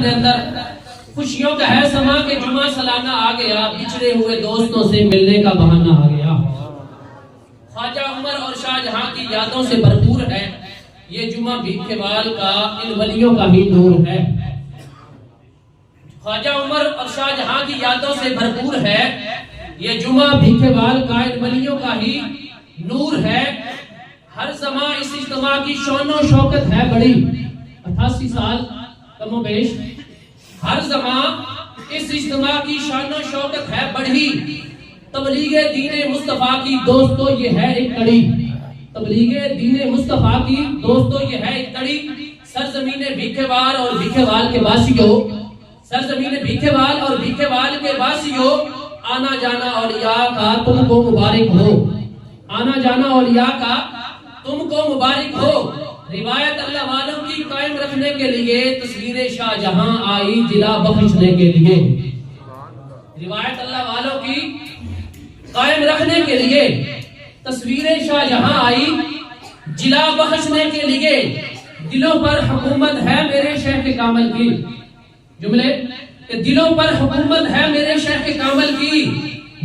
اندر خوشیوں کا ہے سما کہ جمعہ سالانہ آ گیا، بچھڑے ہوئے دوستوں سے ملنے کا بہانہ آ گیا۔ خواجہ عمر اور شاہ جہاں کی یادوں سے بھرپور ہے یہ جمعہ بھیکھے وال کا، ان ولیوں کا ہی نور ہے۔ خواجہ عمر اور شاہ جہاں کی یادوں سے بھرپور ہے یہ جمعہ بھیکھے وال کا، ان ولیوں کا ہی نور ہے۔ ہر زمان اس اجتماع کی شان و شوکت ہے بڑی، 88 سال کم و بیش۔ ہر زمان اس اجتماع کی شان و شوکت ہے بڑھی، تبلیغ دین مصطفیٰ کی دوستو یہ ہے ایک کڑی، تبلیغ دین مصطفیٰ کی دوستو یہ ہے ایک کڑی۔ سرزمین بھیکھے وال اور بھیکھے وال کے باسیوں، سرزمین بھیکھے وال اور بھیکھے وال کے باسیوں، آنا جانا اولیاء کا تم کو مبارک ہو، آنا جانا اولیاء کا تم کو مبارک ہو۔ روایت اللہ والوں کی قائم رکھنے کے لیے تصویر شاہ جہاں آئی جلا بخشنے کے لیے، روایت اللہ والوں کی قائم رکھنے کے لیے تصویر شاہ جہاں آئی جلا بخشنے کے لیے۔ دلوں پر حکومت ہے میرے شیخ کامل کی، جملے کہ دلوں پر حکومت ہے میرے شیخ کامل کی،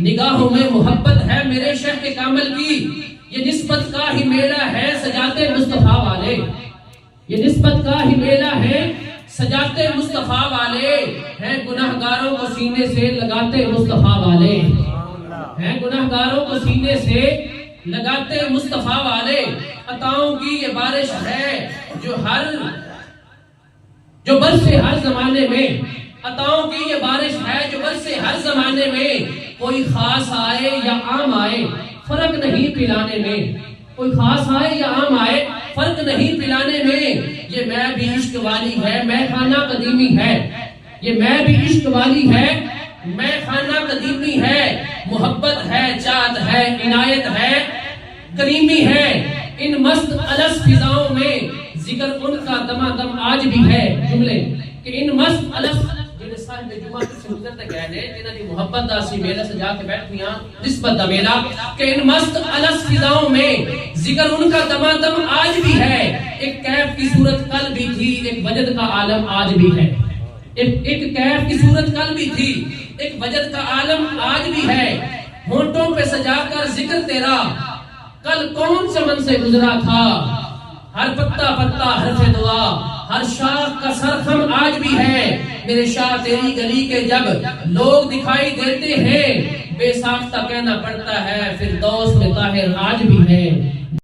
نگاہوں میں محبت ہے میرے شیخ کامل کی۔ یہ نسبت کا ہی میلہ ہے سجاتے مصطفیٰ والے، یہ نسبت کا ہی میلہ ہے سجاتے مصطفیٰ والے، ہیں گناہگاروں کو سینے سے لگاتے مصطفیٰ والے، ہیں گناہگاروں کو سینے سے لگاتے مصطفیٰ والے۔ عطاؤں کی یہ بارش ہے جو برسے ہر زمانے میں، عطاؤں کی یہ بارش ہے جو برسے ہر زمانے میں، کوئی خاص آئے یا عام آئے فرق نہیں پلانے میں، کوئی خاص آئے یا عام آئے فرق نہیں پلانے میں۔ یہ میں بھی عشق والی ہے میں خانہ قدیمی ہے، یہ میں بھی عشق والی ہے میں خانہ قدیمی ہے، محبت ہے چاہت ہے عنایت ہے کریمی ہے۔ ان مست الس فضاؤں میں ذکر ان کا دما دم آج بھی ہے، جملے کہ ان مست الس جنہیں صاحب جمعہ سے گزرتے گئے نے جنہاں دی محبت دا سی میلہ سجا کے بیٹھنیاں نسبت دا میلہ، کہ ان مست الس فضاؤں میں ذکر ان کا دما دم آج بھی ہے۔ ایک کیف کی صورت کل بھی تھی ایک وجد کا عالم آج بھی ہے، ایک کیف کی صورت کل بھی تھی ایک وجد کا عالم آج بھی ہے۔ ہونٹوں پہ سجا کر ذکر تیرا کل کون چمن سے گزرا تھا، ہر پتا پتا حرف دعا ہر شاخ کا سرخم آج بھی ہے۔ میرے شاہ تیری گلی کے جب لوگ دکھائی دیتے ہیں، بے ساختہ کہنا پڑتا ہے فردوس میں طاہر آج بھی ہے۔